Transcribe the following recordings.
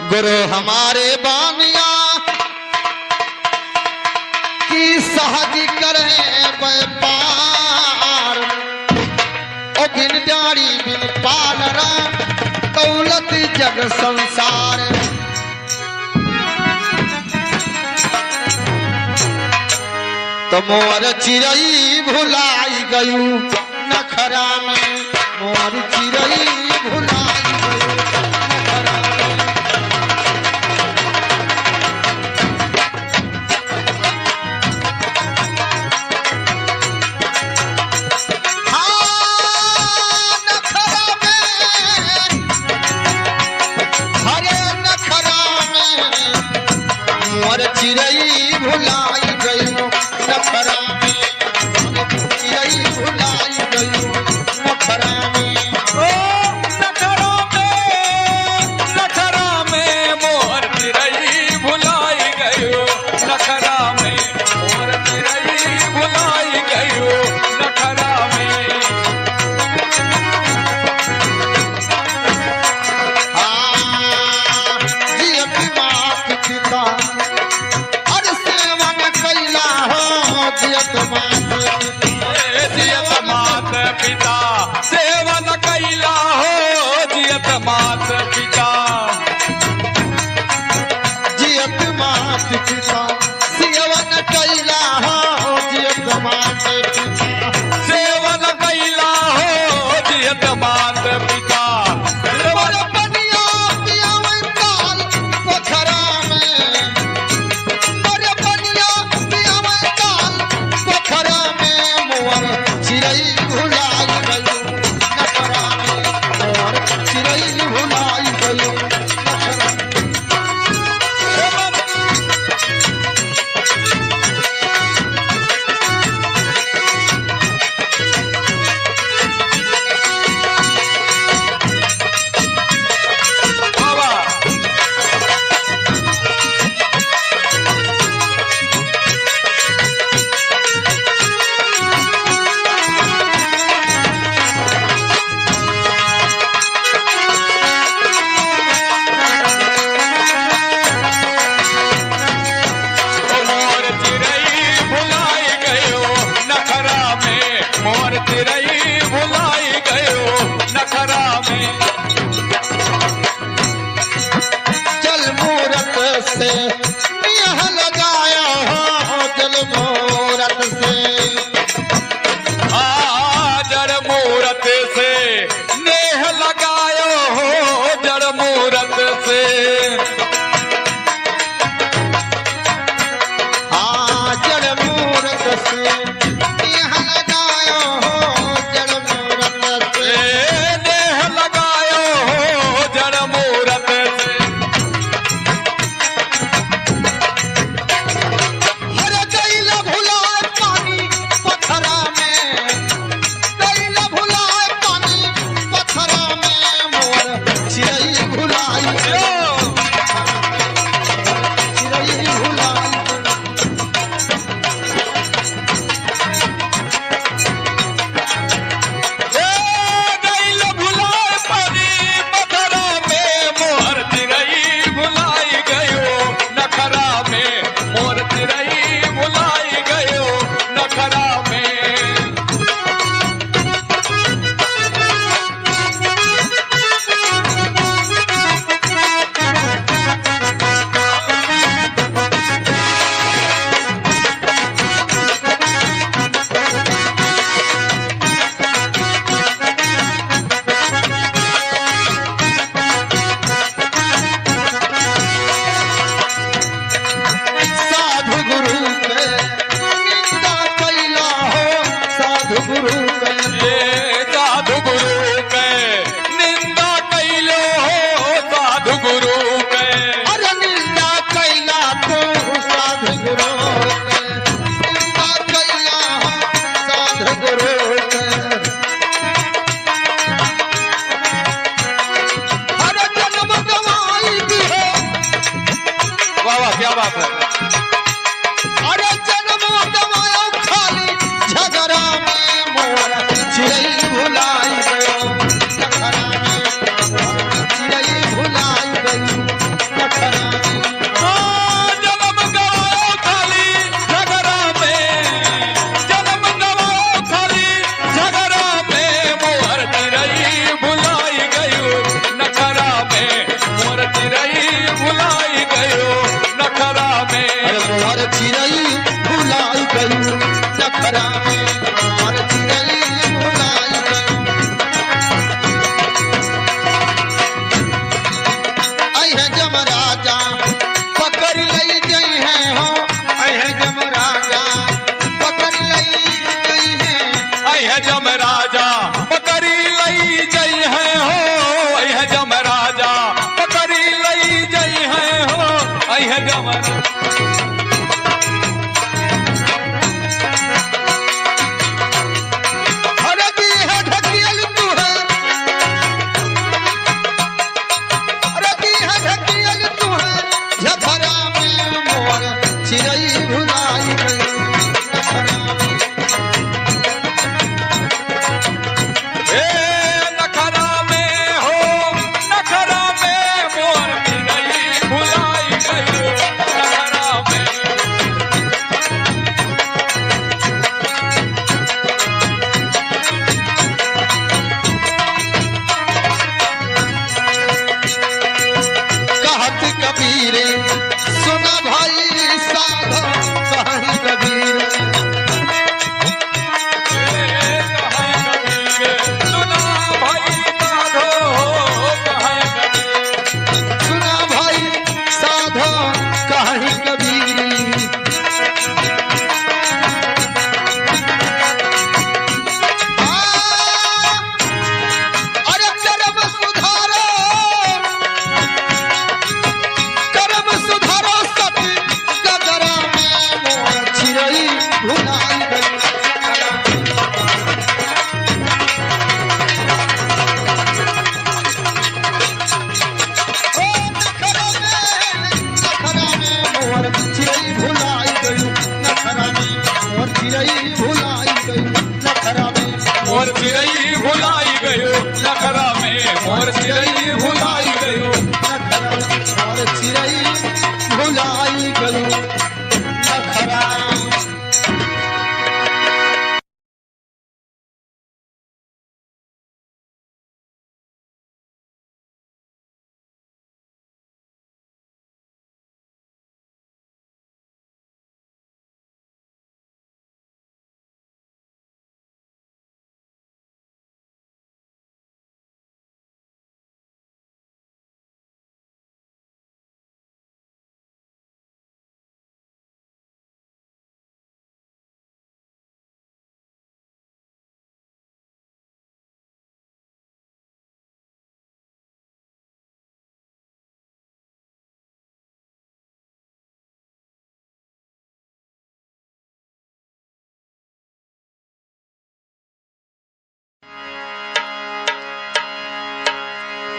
गुरु हमारे बानिया की सहज करे व्यापार ओ बिन डाड़ी बिन पालरा दौलत जग संसार। तो मोर चिड़ई भुलाई गयू नखरा में, मोर चिड़ई भुलाई गयू नखरा में। हाँ नखरा में, हरे नखरा में मोर चिड़ई भुलाई गयू नखरा में, चिड़ई भुलाई गयू नखरा में। ओ नखरा में मोर चिड़ई भुलाई गयो नखरा में, मोर चिड़ई भुलाई गयो नखरा में। जियत मात पिता और सेवन कैला हो, जियत मात पिता सेवन कैला हो, जियत मात पिता जियत मात पिता सेवन कैला हो, जियत मात पिता सेवन कैला हो, जियत मात पिता। मोर बनिया पियावे काल पोखरा में, मोर बनिया पियावे काल पोखरा में मोर चिड़ई भुलाई गयू नखरा में, मोर चिड़ई भुलाई गयू नखरा में। बाबा मोर चिड़ई भुलाई गयो नखरा में, मोर चिड़ई भुलाई गयो नखरा में। जल मूरत से नियह लगाया हो, जल मूरत से जड़ मूरत से नेह लगायो हो, जड़ मूरत से जल मूरत से नियह लगाया हो, जल मूरत से नेह लगायो हो, जड़ मूरत से। हर गैला भुलाए पानी पथरा में, गैला भुलाए पानी पथरा में मोर चिड़ई भुलाई गयू, चिड़ई भुलाई गैल भुलाए पानी पथरा में मोर चिड़ई भुलाई गयो नखरा में, मोर चिड़ई भुलाई गयो नखरा में। साधु गुरु के निंदा कैला हो, साधु गुरु के साधु गुरु के निंदा कैलो हो, साधु गुरु के अरे निंदा कैला तो साधु गुरु के, निंदा कैला हो साधु गुरु के। अरे जन्म गवाई दिए, वाह वाह क्या बात है। अरे जन्म गवाया खाली झगड़ा में मोर चिड़ई भुलाई गयो नखरा में, चिड़ई भुलाई गयू अरे दी है ढकियल तू है, अरे दी है ढकियल तू है, झखरा में मोर चिड़ई भुलाई गई। ए नखरा में हो, नखरा में मोर चिड़ई भुलाई गई। नखरा में कहत कबीर सुन भाई साध, कहत कबीर सुना भाई साध, कहत कबीर। अरे कर्म सुधारो, कर्म सुधारो सती गगरा में मोर चिड़ई भुलाई गई। ओ नखरा में मोर चिड़ई भुलाई गई। नखरा में मोर चिड़ई भुलाई गई। नखरा में मोर चिड़ई भुलाई गयो। नखरा में मोर चिड़ई भुलाई गयो। मोर चिड़ई भुलाई गई। नखरा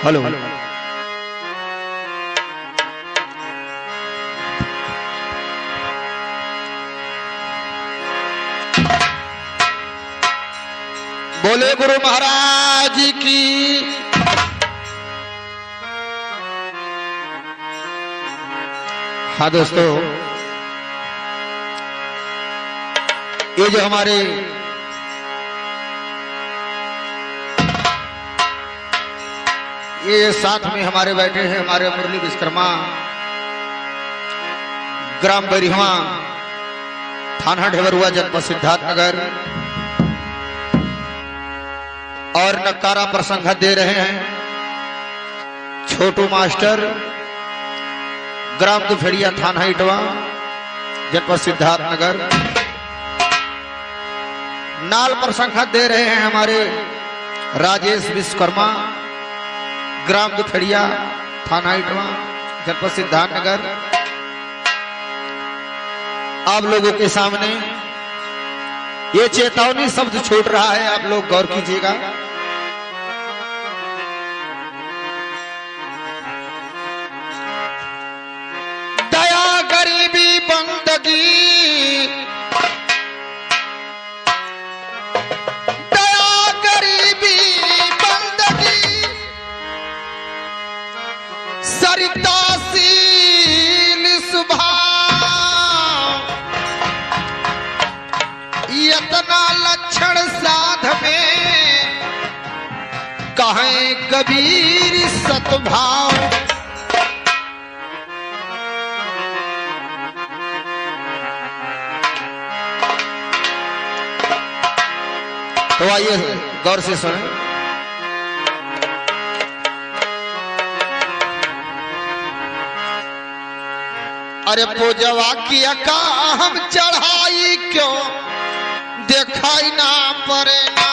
हेलो बोले गुरु महाराज की। हाँ दोस्तों, ये जो हमारे ये साथ में हमारे बैठे हैं हमारे मुरली विश्वकर्मा, ग्राम बरिहवा, थाना ढेबरुआ, जनपद सिद्धार्थनगर, और नकारा प्रसंग दे रहे हैं छोटू मास्टर, ग्राम दुफेड़िया, थाना इटवा, जनपद सिद्धार्थनगर। नाल प्रसंग दे रहे हैं हमारे राजेश विश्वकर्मा, ग्राम दुफेड़िया, थाना इटवा, जनपद सिद्धार्थनगर। आप लोगों के सामने ये चेतावनी शब्द छूट रहा है, आप लोग गौर कीजिएगा। दया गरीबी बंदगी, दया गरीबी बंदगी, सरिताशील स्वभाव, यतना लक्षण साध में कहें कबीर सतभाव। तो आइए गौर से सुने। अरे पूजवा किया का हम चढ़ाई क्यों दिखाई ना पड़े ना,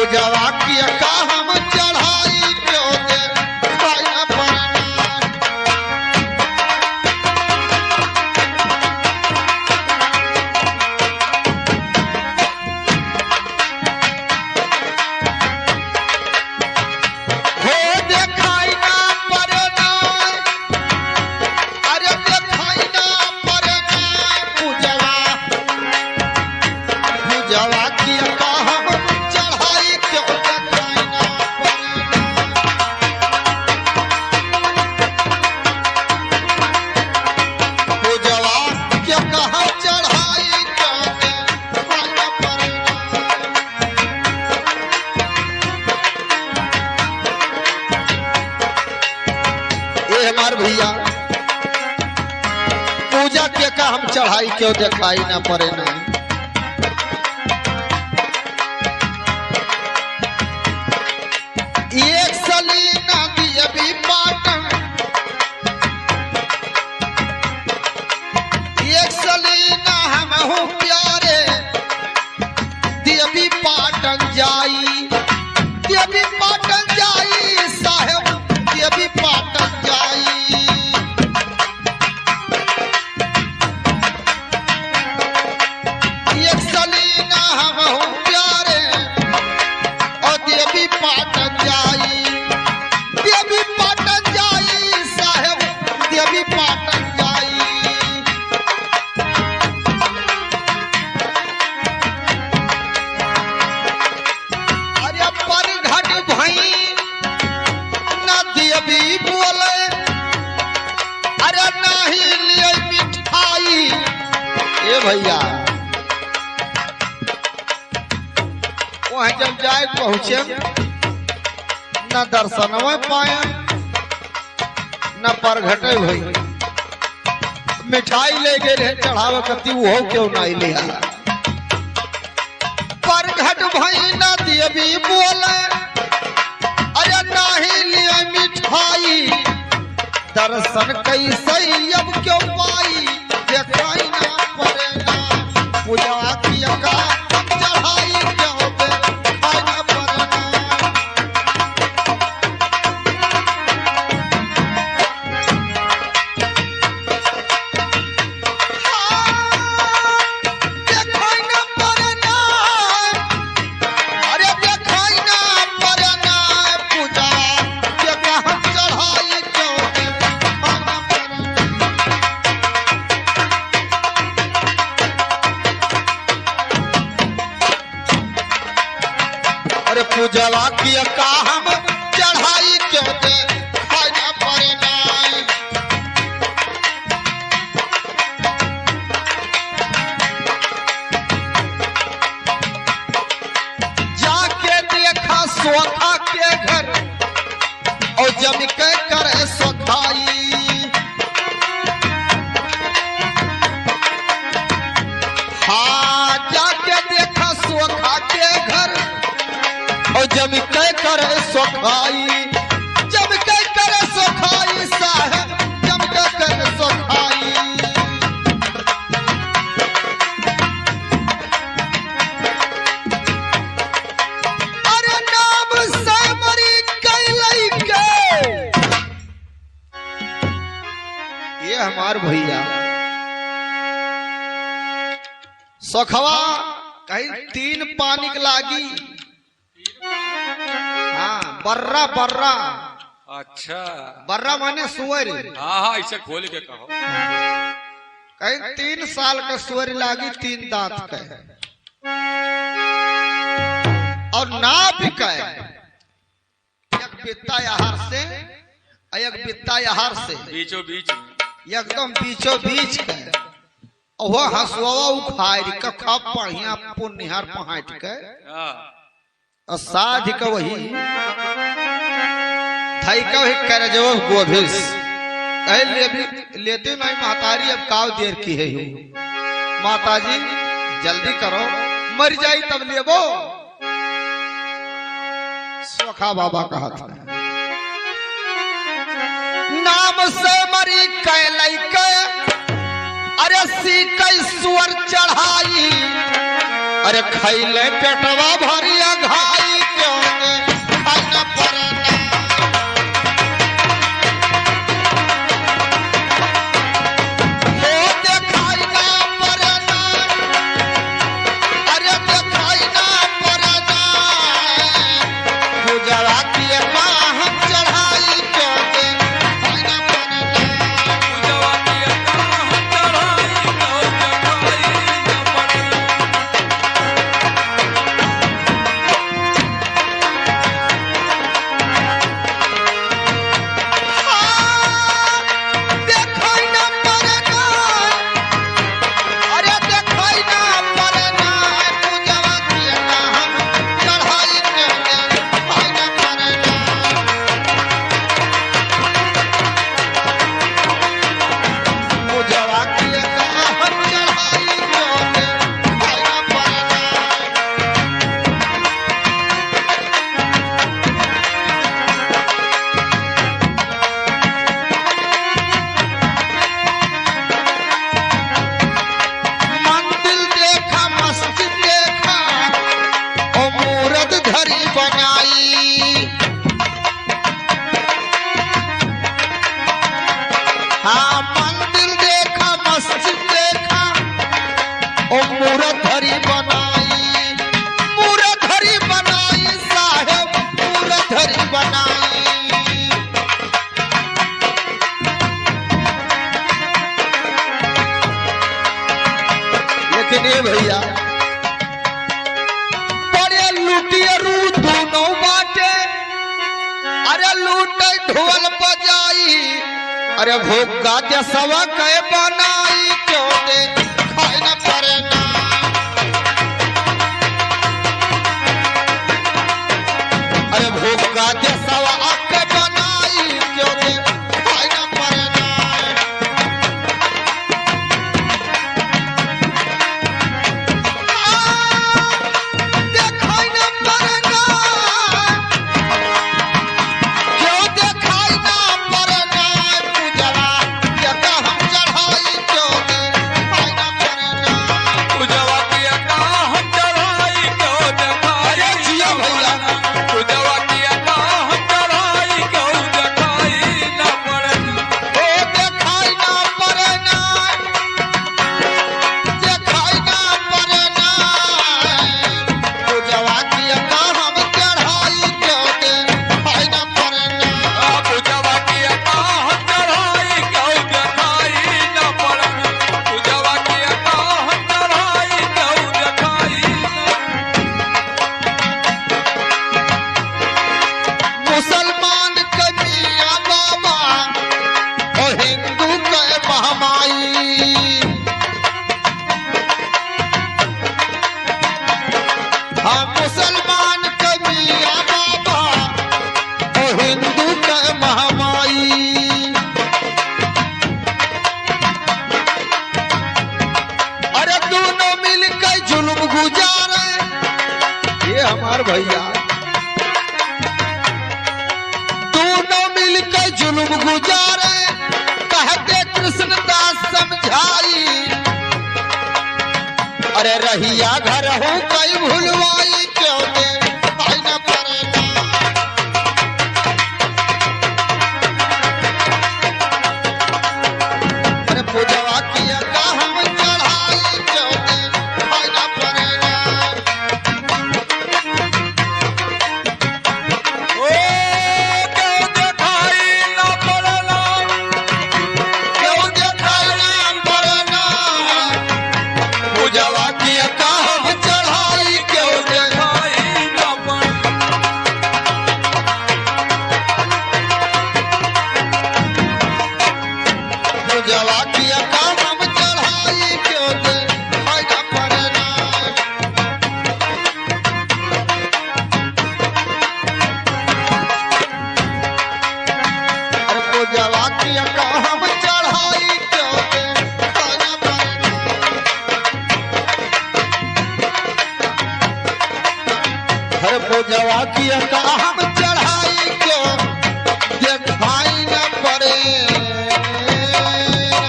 पूजवा की का हम चढ़ाई क्यों दे खाई न परना हो देखाई ना परना अरे देखाई ना परना पूजवा की का हम चढ़ाई क्यों देखाई ना परना पूजवा की का हम चढ़ाई क्यों देखाई ना परना ये हमार भैया पूजा के का हम चढ़ाई क्यों दिखाई ना पड़े ना एक सलीना दिए भी पाटन एक सलीना हम हो प्यारे दिए भी पाटन जाई दिए भी पाटन जाई साहेब दिए भी पाटन जाई एक सलीना हम हो प्यारे और देवी पाटन जाई देवी पाटन जाई साहेब देवी पाटन जाई अरे पर घट भई ना देवी बोले अरे नहीं लिए मिठाई ए भैया वहाँ जब जाए पहुंचे न दर्शन में पाए न परघटे भई मिठाई ले गए रहे चढ़ावे कति वो क्यों नहीं ले आया परघट भई न देवी बोले अरे नहीं लिए मिठाई दर्शन कैसे अब क्यों पाई देखाई ना पड़े ना पूजा किया का चढ़ाई क्यों दे खाई ना पड़ना देखाई ना पड़ना अरे देखाई ना पड़ना पूजा के का हम चढ़ाई क्यों दे खाई ना पड़ना अरे पूजवा की का हम चढ़ाई क्यों दे खाई ना पड़ना जाके देखा सोखा के घर और जम के करे सोखाई हाँ जाके देखा सोखा के घर और जम के करे सोखाई जम के करे सोखाई साहब जम के करे सोखाई अरे नाम से मरी कैलई के ये हमार भैया सोखवा कहीं तीन पानी के लागी हाँ बर्रा बर्रा अच्छा बर्रा माने सुअर हाँ हाँ इसे खोल के कहो कहीं 3 साल का सुअर लागी 3 दांत के और ना बिके एक बित्ता आहार से एक बित्ता आहार से बीचों बीच एकदम बीचों बीच के वो हसुआ उखाड़ के खप बढ़िया पुनिहार पहाट के और साध के वही थई का वही कर जो गोभिस लेते नहीं महतारी अब काव देर की है माताजी जल्दी करो मर जाई तब लेबो सोखा बाबा कहा था नाम से मरी कैलई के अरे सी कई सुअर चढ़ाई अरे खैले पेटवा भरिया घाई के धरी बनाई। हाँ मंदिर देखा मस्जिद देखा ओ मूरत धरी बनाई, मूरत धरी बनाई साहेब मूरत धरी बनाई। लेकिन ये भैया बड़े लुटियरू दोनों बाटे, अरे लूटे ढोल बजाई, अरे भूखा जसवा कह बनाई क्यों दे खाई न परे ना। अरे भूखा जसवा कह बनाई क्यों दे खाई न परे ना। देखाई न परे ना, क्यों देखाई न परे ना। पूजवा यका हम चढ़ाई क्यों दे खाई न परे ना। पूजवा किया का हम चढ़ाई क्यों देखाई अरे जिया भैया पूजवा किया का हम चढ़ाई क्यों देखाई न पड़े। ओ देखाई न परे ना, देखाई न परे ना। पूजवा यका हम चढ़ाई क्यों दे खाई न परे ना। पूजवा किया का हम चढ़ाई क्यों देखाई न पड़े। पूजवा किया का हम चढ़ाई क्यों देखाई मुसलमान के मियां बाबा और हिंदू के महामाई। हाँ मुसलमान के मियां बाबा और हिंदू के महामाई। अरे दोनों मिलकर जुल्म गुजारे, ये हमार भैया दोनों मिलकर जुल्म गुजारे, कहते कृष्णदास समझाई। अरे रहिया घर हूँ कई भूलवाई क्यों दे भाई न परे ना। अरे पूजवा किया का हम चढ़ाई क्यों दे भाई न परे ना। ओ क्यों देखाई न पड़ना। क्यों देखाई न परे ना। पूजवा किया का हम चढ़ाई क्यों दे। देखाई न पड़ना। पूजवा किया का हम चढ़ाई क्यों दे भाई न परे ना। अरे पूजवा किया का हम चढ़ाई क्यों दे भाई न परे ना। अरे पूजवा किया का हम चढ़ाई क्यों देखाई न परे ना।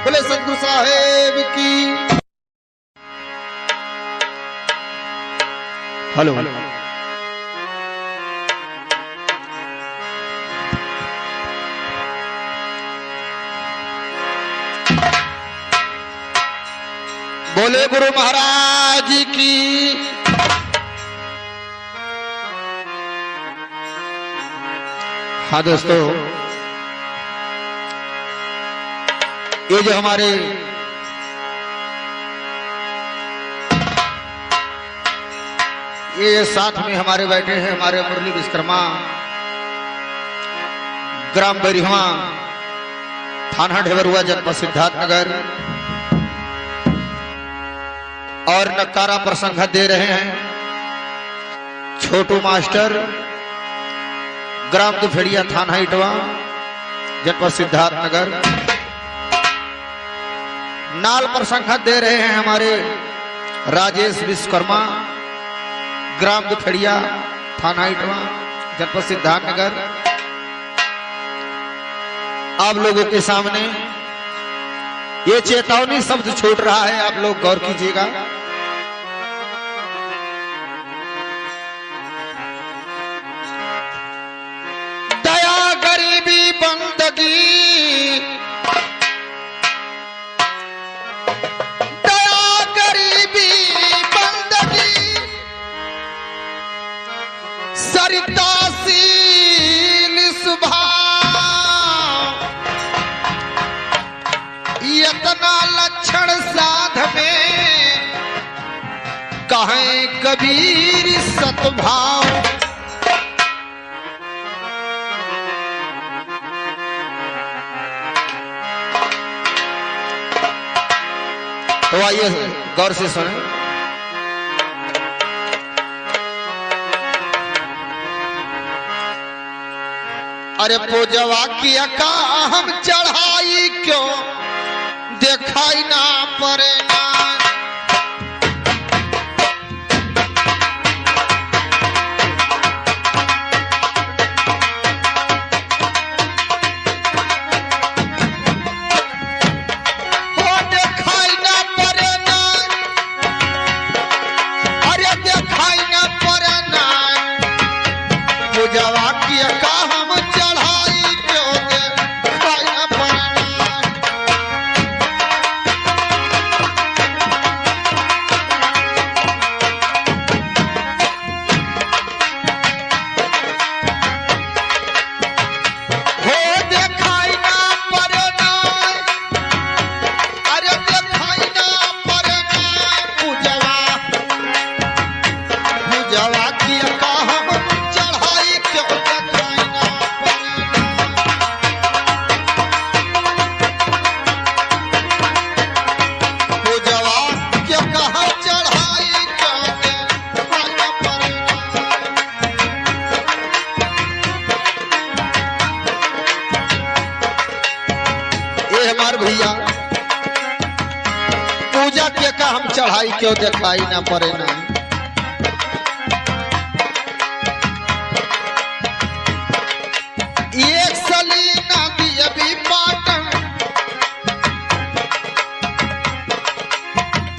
बोले सतगुरु साहेब की। हेलो बोले गुरु महाराज की। हाँ दोस्तों, ये जो हमारे ये साथ में हमारे बैठे हैं हमारे मुरली विश्वकर्मा, ग्राम बैरिहवा, थाना ढेबरुआ, जनपद सिद्धार्थनगर, और नकारा प्रसंग दे रहे हैं छोटू मास्टर, ग्राम दुफेड़िया, थाना इटवा, जनपद सिद्धार्थनगर। नाल प्रसंग दे रहे हैं हमारे राजेश विश्वकर्मा, ग्राम दुफेड़िया, थाना इटवा, जनपद सिद्धार्थनगर। आप लोगों के सामने ये चेतावनी शब्द छूट रहा है, आप लोग गौर कीजिएगा। चरिताशील स्वभाव इतना लक्षण साध में कहें कबीर सतभाव। तो आइए गौर से सुने। अरे पूजवा किया का हम चढ़ाई क्यों दिखाई ना पड़े ना। भैया पूजा के का हम चढ़ाई क्यों दिखाई ना पड़े ना। एक सलीना दिए भी पाटन,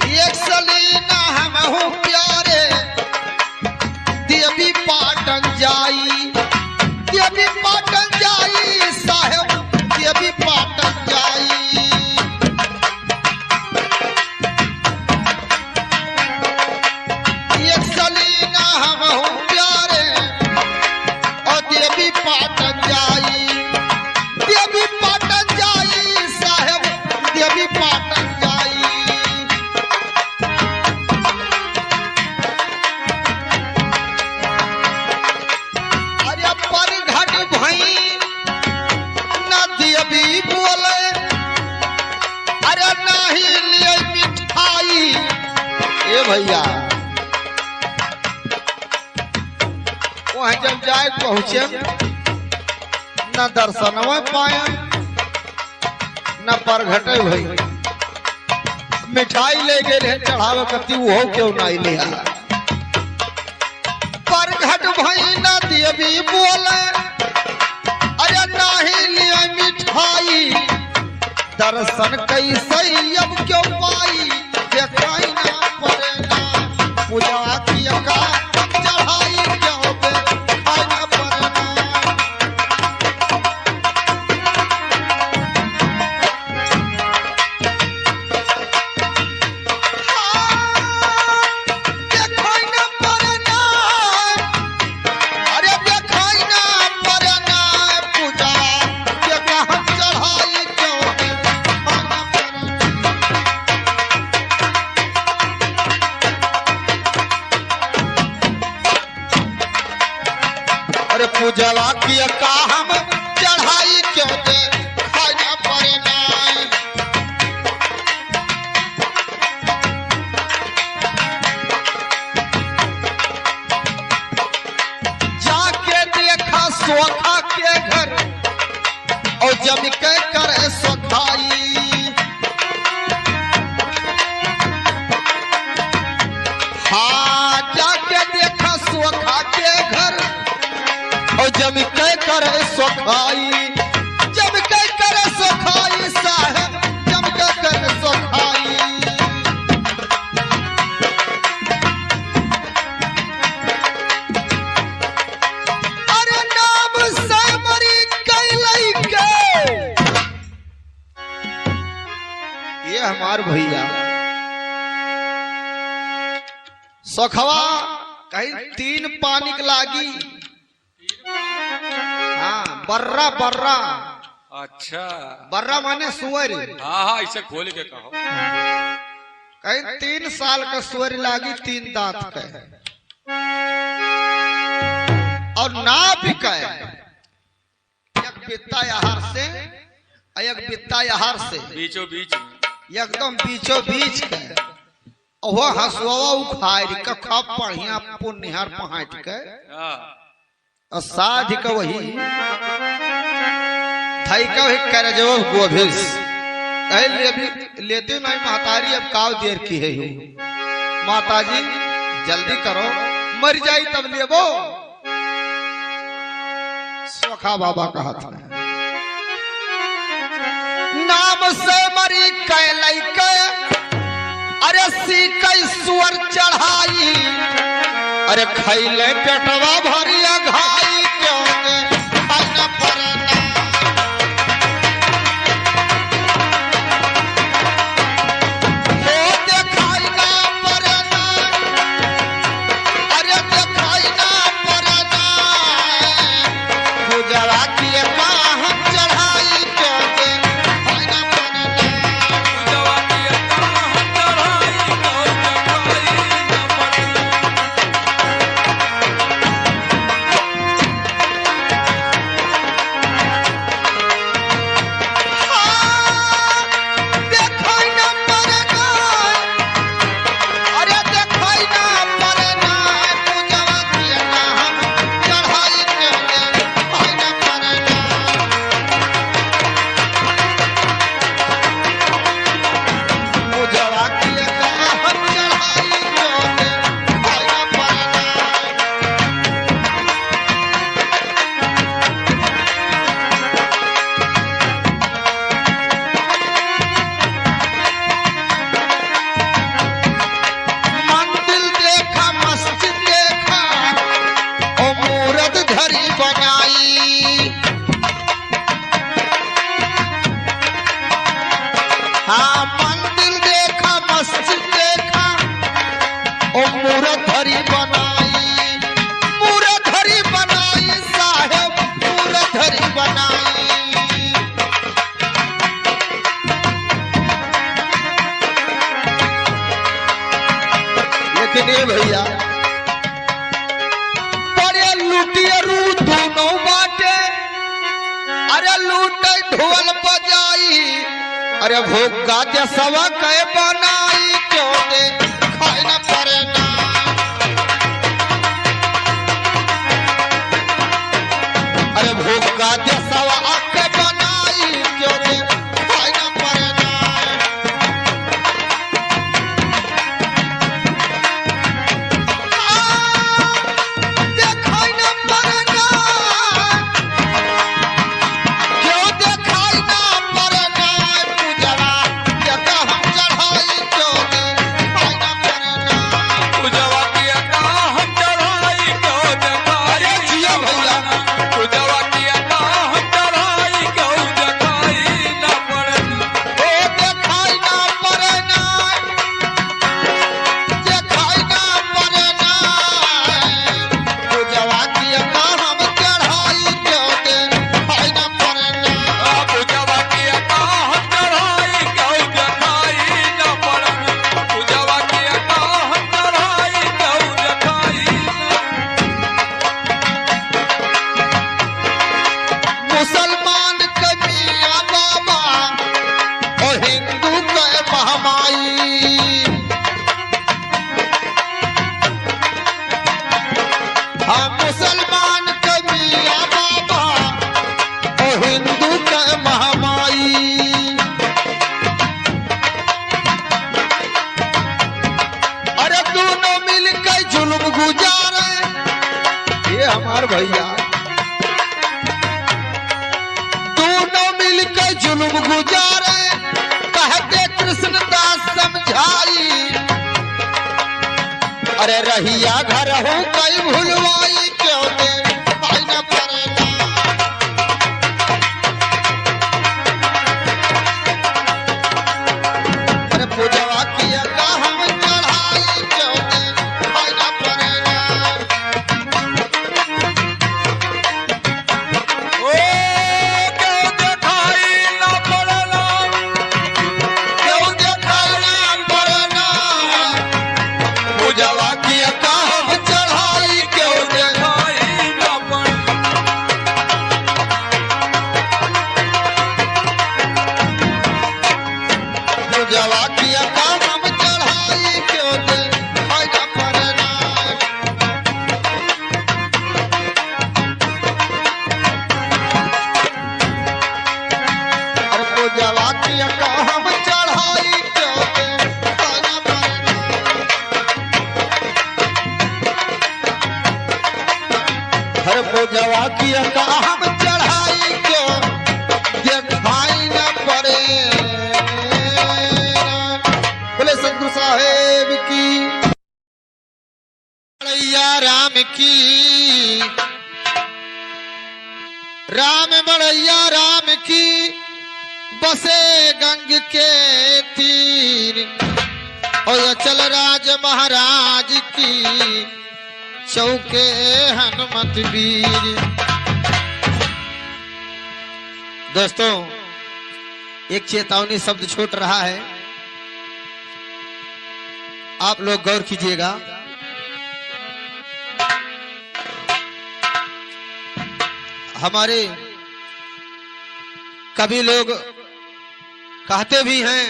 एक सलीना हम हो प्यारे दिए भी पाटन जाई, दिए भी पाटन जाई साहेब, दिए भी पाटन जाई। भैया वहां जब जाए पहुंचे न दर्शन पाए न परघटे भई, मिठाई ले गए चढ़ावे कति वो क्यों नहीं ले आया। परघट भई न दिए भी बोले अरे नहीं लिए मिठाई, दर्शन कैसे अब क्यों पाई देखाई ना पड़े ना। पूजा किया का चढ़ाई क्यों देखाई ना पड़े ना। देखाई ना पड़े ना, अरे देखाई ना पड़े ना। पूजा किया का हम चढ़ाई क्यों देखाई ना पड़े ना। अरे पूजवा किया का हम चढ़ाई क्यों दे खाई ना पड़े ना। जाके देखा सोखा के घर और जब के करे सोखाई। हाँ जाके देखा सोखा के घर और जब के करे सोखाई, जब के करे सोखाई साहब, जब के करे सोखाई। अरे नाम से मरी कैलई के ये हमार भैया सोखवा कहीं तीन पानी के लागी बर्रा बर्रा अच्छा बर्रा माने सुअर। हाँ हाँ इसे खोल के कहो। कहीं 3 साल का सुअर लागी 3 दांत का और ना भी कहे एक बित्ता आहार से एक बित्ता आहार से बीचों बीच एकदम बीचों बीच के वह हसुआ उखाड़ के खप बढ़िया पुनिहार पहाट के और साध के वही थई का वही करजो गोभिस लेते नहीं महतारी अब काव देर की है माताजी जल्दी करो मर जाई तब लेबो। सोखा बाबा कहा था नाम से मरी कैलई के अरे सीकई सुअर चढ़ाई अरे खैले पेटवा भरिया घाई क्यों ने खाना पड़ना हो देखाई ना पड़ना अरे देखाई ना पड़ना पूजवा किए कहाँ चढ़ाई क्यों ने खाना पड़ना पूजवा किए कहाँ चढ़ाई क्यों देखाई देखाई ना पड़ना अरे देखाई ना पड़ना पूजवा किए कहाँ चढ़ाई क्यों ने खाना पड़ना पूजवा किए कहाँ चढ़ाई क्यों ने खाना पड़ना मंदिर देखा मस्जिद देखा ओ मूरत धरी बनाई हाँ मंदिर देखा मस्जिद देखा ओ मूरत धरी बनाई मूरत धरी बनाई साहेब मूरत धरी बनाई। लेकिन ये भैया बड़े लूटिए रू दोनों बाटे अरे लूटे ढोल बजाई अरे भूखा जसवा कह बनाई क्यों दे खाए न पड़ना अरे भूखा जसवा के बनाई क्यों दे खाए न पड़ना देखाई न पड़ना क्यों देखाई न पड़ना पूजवा जगह हम चढ़ाई क्यों देखाई न पड़ना पूजवा किए कहाँ चढ़ाई क्यों देखाई जिया भैया पूजवा किए कहाँ चढ़ाई क्यों देखाई न पड़ना ओ देखाई न पड़ना देखाई न पड़ना पूजवा किए हम चढ़ाई क्यों देखाई न पड़ना पूजवा किए कहाँ चढ़ाई क्यों देखाई न पड़ना पूजवा किए कहाँ चढ़ाई क्यों देखाई मुसलमान के मियां बाबा और हिंदू के महामाई हाँ मुसलमान के मियां बाबा और हिंदू के महामाई अरे दोनों मिलकर जुल्म गुजारे ये हमार भैया दोनों मिलकर जुल्म गुजारे कहते कृष्णदास समझाई अरे रहिया घर हूँ कई भूलवाई क्यों दे भाई न पड़ना अरे पूजवा किया का हम चढ़ाई क्यों दे भाई न पड़ना ओ हर पूजवा की का हम चढ़ाई क्यों दिखाई न पड़े। बोले सतगुरु साहेब की। बड़ैया राम की, राम बड़ैया राम की, बसे गंग के तीर। और अचल राज महाराज की, चौके हनुमत वीर। दोस्तों, एक चेतावनी शब्द छूट रहा है, आप लोग गौर कीजिएगा। हमारे कभी लोग कहते भी हैं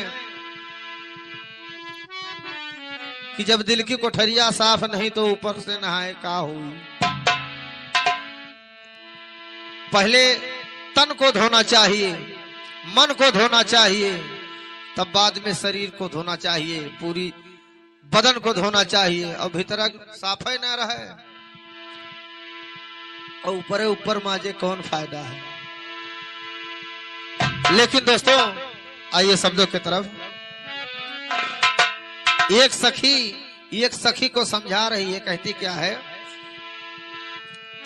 कि जब दिल की कोठरिया साफ नहीं तो ऊपर से नहाए का हुई। पहले तन को धोना चाहिए, मन को धोना चाहिए, तब बाद में शरीर को धोना चाहिए, पूरी बदन को धोना चाहिए। और भीतर साफ ही ना रहे और ऊपर ऊपर माजे कौन फायदा है। लेकिन दोस्तों, आइए शब्दों की तरफ। एक सखी को समझा रही है, कहती क्या है?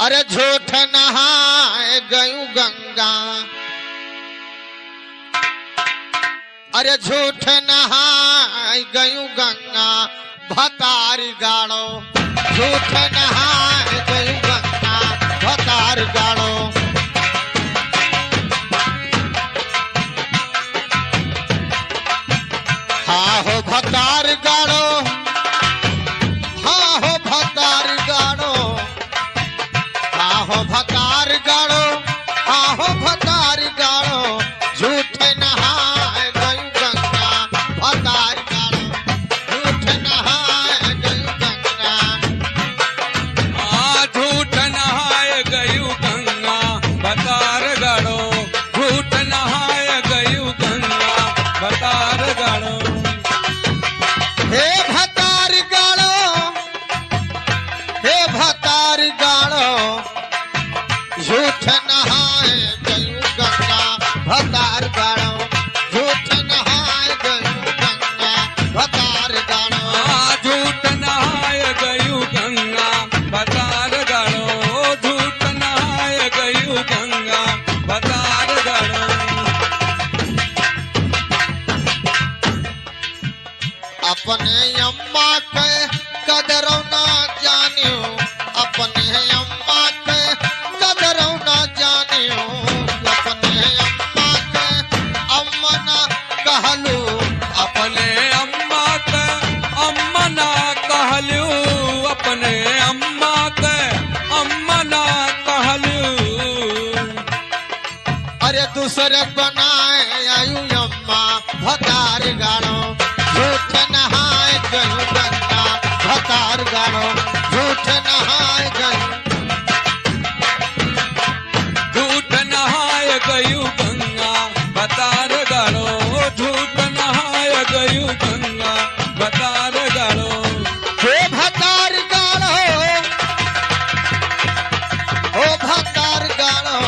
अरे झूठ नहाए गयू गंगा, अरे झूठ नहाए गयू गंगा, भतारी गाड़ो। झूठ नहाए गयू गंगा, भतार गाड़ो। हाँ हो भतार गाड़ो, हाँ हो भतार गाड़ो, हाँ हो भतार गाड़ो, हाँ हो भतार गाड़ो। झूठ नहाए गयू गंगा, भतार गाड़ो। झूठ नहाए गयू गंगा, झूठ नहाए गयू गंगा, भतार गाड़ो। झूठ नहाए गयू गंगा, भतार गाड़ो। हे भतार गाड़ो, हे भतार गाड़ो। झूठ नहाए गयू गंगा, भतार गाड़ो। झूठ नहाए गयू गंगा, भतार गाड़ो। झूठ नहाए गयू गंगा, भतार गाड़ो। झूठ नहाए गयू गंगा, भतार गाड़ो। अपने अम्मा के कदरों ना जानियो, अपने अम्मा के कदरों ना जानियो। अपने अम्मा के अम्मा ना कहलू, अपने अम्मा के अम्मा ना कहलू, अपने अम्मा के अम्मा ना कहलू। अरे दूसरे बनाए आयु अम्मा, भतार गाड़ो। झूठ नहाए गयू गंगा, भतार गाड़ो। झूठ नहाए गयू, झूठ नहाए गयू गंगा, भतार गाड़ो। झूठ नहाए गयू गंगा, भतार गाड़ो। हे भतार गाड़ो, ओ भतार गाड़ो।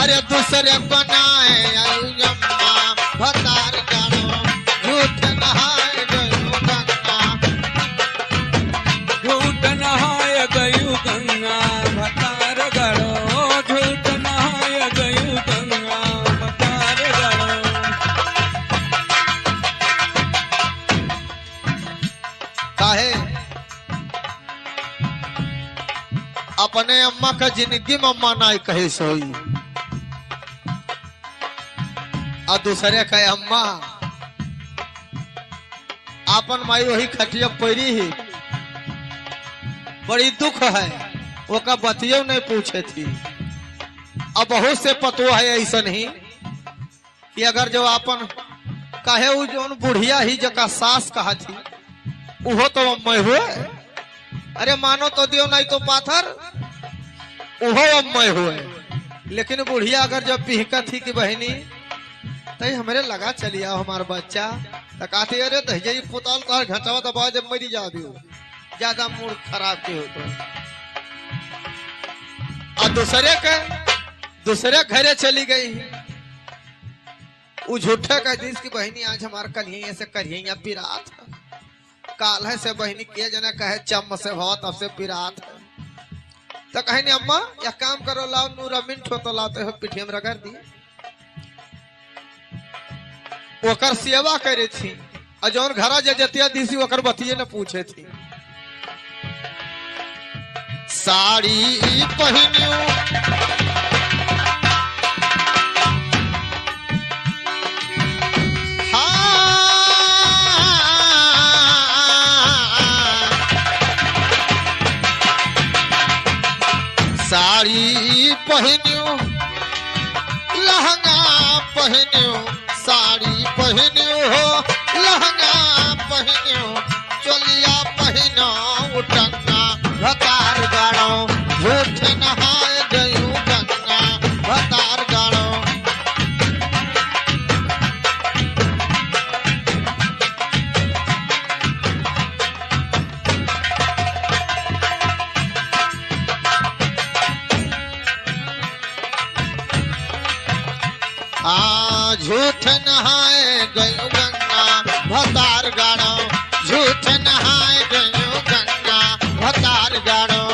अरे दूसरे बनाए आयु अम्मा, भतार गाड़ो। झूठ नहाए गयू गंगा, झूठ नहाए गयू गंगा, भतार गाड़ो। झूठ नहाए गयू गंगा, भतार गाड़ो। काहे अपने अम्मा का जिंदगी में अम्मा ना कहे सोई, और दूसरे का अम्मा आपन माई वही खटिया पैरी ही। बड़ी दुख है, वो का बतियो नहीं पूछे थी। अब बहुत से पतो है ऐसा नहीं कि अगर जो आपन कहे वो जो बुढ़िया ही जका सास कहा थी, वो तो अम्मा हुए। अरे मानो तो दियो नहीं तो पाथर, वो अम्मा हुए। लेकिन बुढ़िया अगर जब पिहका थी कि बहनी तई हमरे लगा चलिया हमारा बच्चा, तो कहते अरे दही पुताल तो घटावा दबा जब मरी जा दियो, ज्यादा मूड खराब के हो तो। दूसरे घरे चली गई। वो झूठे कह दी कि बहनी आज हमार कलिए से करिए पिरात काल है से बहनी किए जना कहे चम से हो तब से पिरात है तो कहे नहीं अम्मा या काम करो लाओ नूरा मिनट हो तो लाते हो पिठिया में रगड़ दिए ओकर सेवा करे थी और जौन घरा जतिया दीसी ओकर बतिये न पूछे थी। साड़ी पहनियो साड़ी पहनियो लहंगा पहनियो साड़ी पहनियो हो लहंगा पहनियो चोलिया पहनो उटंगा भतार गाड़ो झूठ नहाए गयू गंगा भतार गाड़ो। झूठ नहाए गयो गंगा भतार गाड़ो झूठ नहाए गयो गंगा भतार गाड़ो।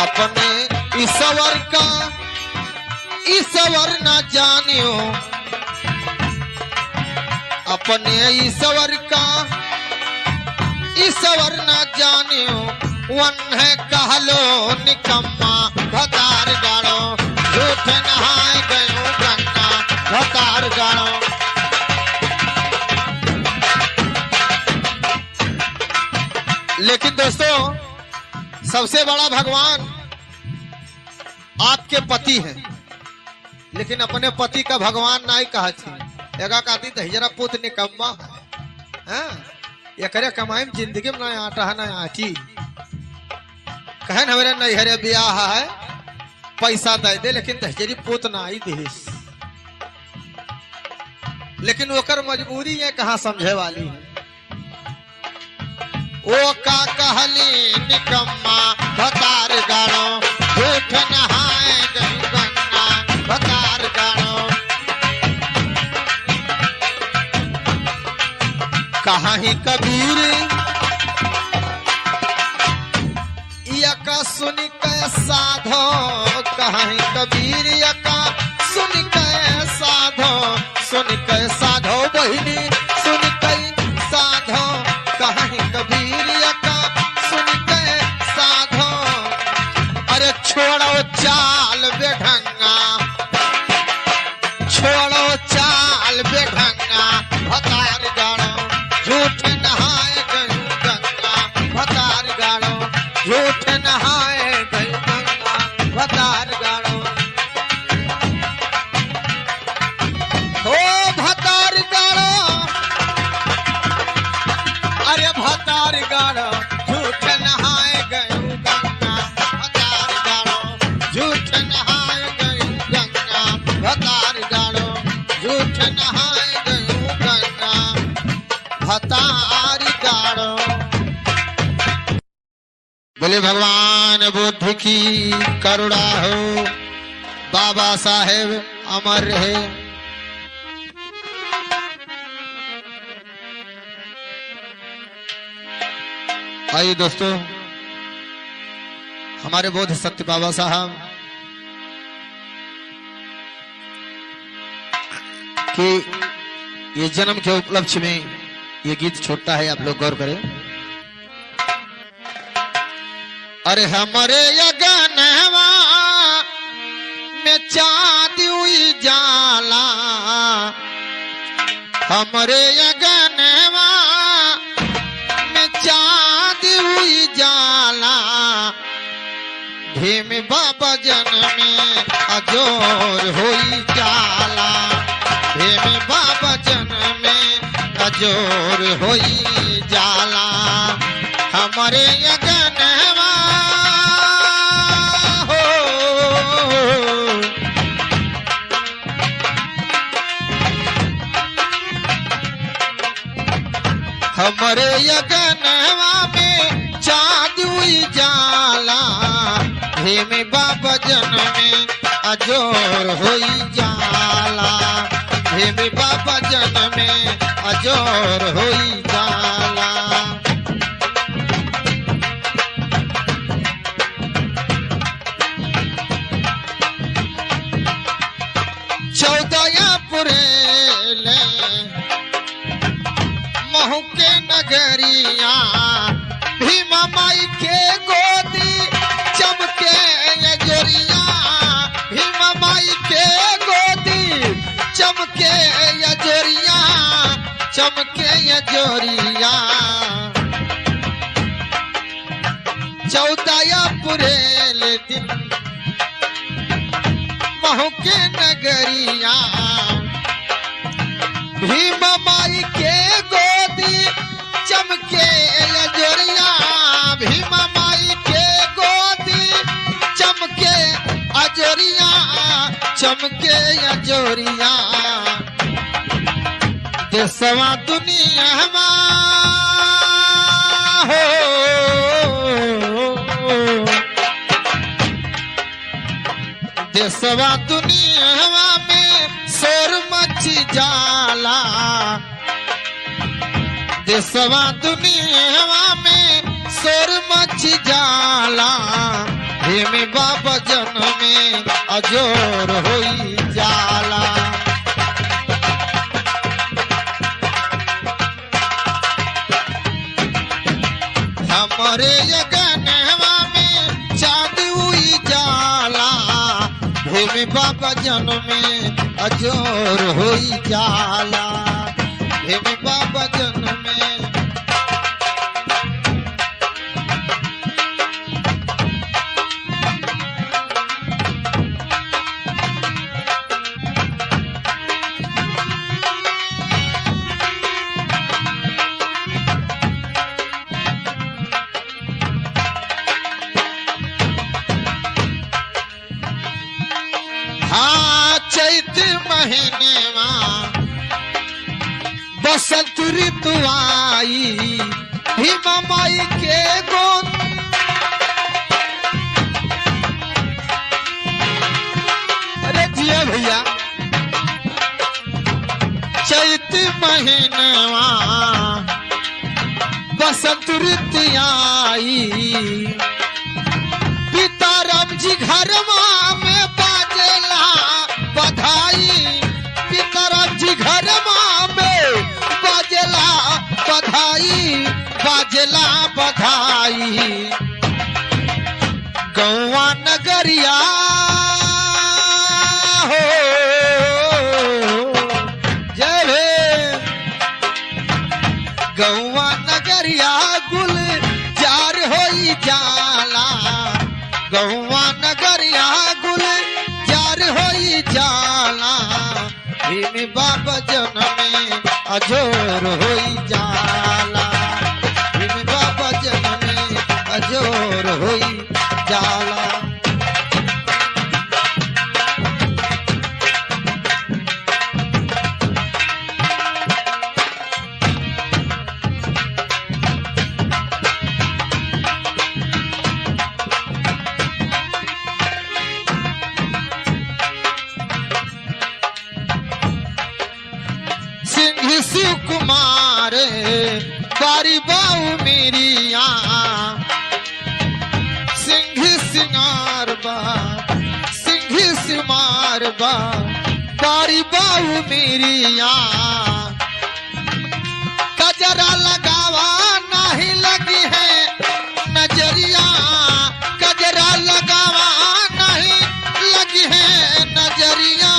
अपने ईश्वर न जानियो अपने ईश्वर न जानियो वन है कहलो निकम्मा भतार गाड़ो झूठ नहाए गयो गंगा भतार गाड़ो। लेकिन दोस्तों सबसे बड़ा भगवान आपके पति है लेकिन अपने पति का भगवान नहीं कहा थी एगा कहती दहिजरा पुत निकम्मा है एकरे कमाई में जिंदगी में ना आटा है ना आटी कहन हमारे नैहरे ब्याह है पैसा दे दे लेकिन दहिजरी पुत ना आई देश लेकिन ओकर मजबूरी है कहाँ समझे वाली है। ओ का कहली निकम्मा भतार गाड़ो झूठ नहाए गई गंगा भतार गाड़ो। कहाँ ही कबीर यका सुन के साधो कहाँ ही कबीर यका सुन के साधो बहिनी सुन के साधो कहाँ ही कबीर यका सुन के साधो। अरे छोड़ो चाल बेढंगा छोड़ो चाल बेढंगा भतार गाड़ो झूठ नहाए गयो गंगा भतार गाड़ो झूठ नहाए गयो गंगा भतार गाड़ो। ओ भतार गाड़ो अरे भतार गाड़ो झूठ नहाए गयो गंगा भतार गाड़ो झूठ नहाए गयो गंगा भतार गाड़ो झूठ नहाए गयो गंगा भतार गाड़ो। बोले भगवान बुद्ध की करुणा हो बाबा साहेब अमर रहे। आइए दोस्तों हमारे बोध सत्य बाबा साहब कि ये जन्म के उपलक्ष्य में ये गीत छोटा है आप लोग गौर करें। अरे हमारे यगनवा में चाँद हुई जाला हमारे यगनवा में चाँद हुई जाला भीम बाबा जन में अजोर हुई जाला भीम बाबा जन में अजोर हुई जाला हमारे यगनवा हमरे यगनवा में चाँद उजाला हेमे बाबा जन में अजोर होई जाला हेमे बाबा जन में अजोर होई जाला चौदया पुरेले महू के नगरिया भीमा माई के गोदी चमके ये जोरिया भीमा माई के गोदी चमके ये जोरिया चमके ये जोरिया चौदया पुरेले दिन महू के नगरिया भीमा माई के गोदी चमके अजोरिया भीमा माई के गोदी चमके अजोरिया चमके अजोरिया देशवा दुनिया हो देशवा दुनिया में शोर मची जाला देशवा दुनिया में शोर मची जाला हेमे बाबा जन में अजोर होई जाला हमरे यगनवा में चाँद उजाला हेमे बाबा जन में अजोर होई जाला हेमे बाबा जन में हाँ चैत महीने बसंत ऋतु आई भीमा माई के गोद अरे जिया भैया चैत महीनवा बसंत ऋतु आई पिता राम जी घरवा में बाजेला बधाई पिता राम जी घरवा में बाजेला बधाई बाजेला बधाई गौवा नगरिया हो जय भे गौवा नगरिया गुल जार होई जाला गौवा नगरिया गुल जार होई जाला हेमे बाबा जन में अजोर होई जाला हेमे बाबा जन में अजोर होई जाला शिव कुमार बारी बाऊ मेरिया सिंह सिंगार बा सिंह सिमार बा बारी बाऊ मेरिया कजरा लगावा नहीं लगी है नजरिया कजरा लगावा नहीं लगी है नजरिया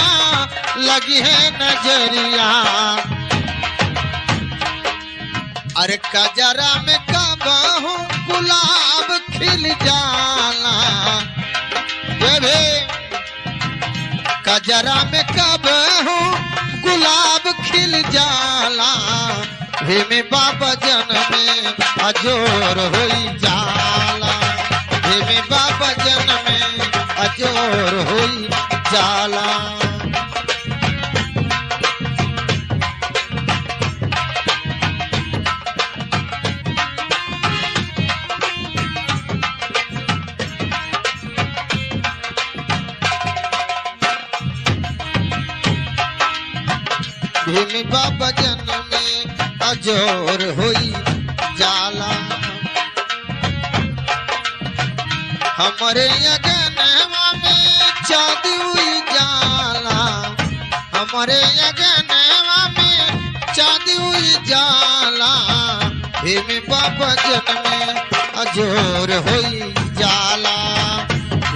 लगी है नजरिया अरे कजरा में कबहू गुलाब खिल जाला बे कजरा में कबहू गुलाब खिल जाला हेमे बाबा जन में अजोर होई जाला हेमे बाबा जन में अजोर होई जाला हिम बाबा जन में अजोर होई जाला हमारे अगनवा में चांदी हुई जाला हमारे अगनवा में चांदी हुई जाला हिम बाबा जन में अजोर होई जाला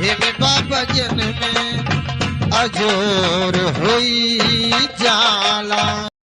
हिम बाबा जन में अजोर होई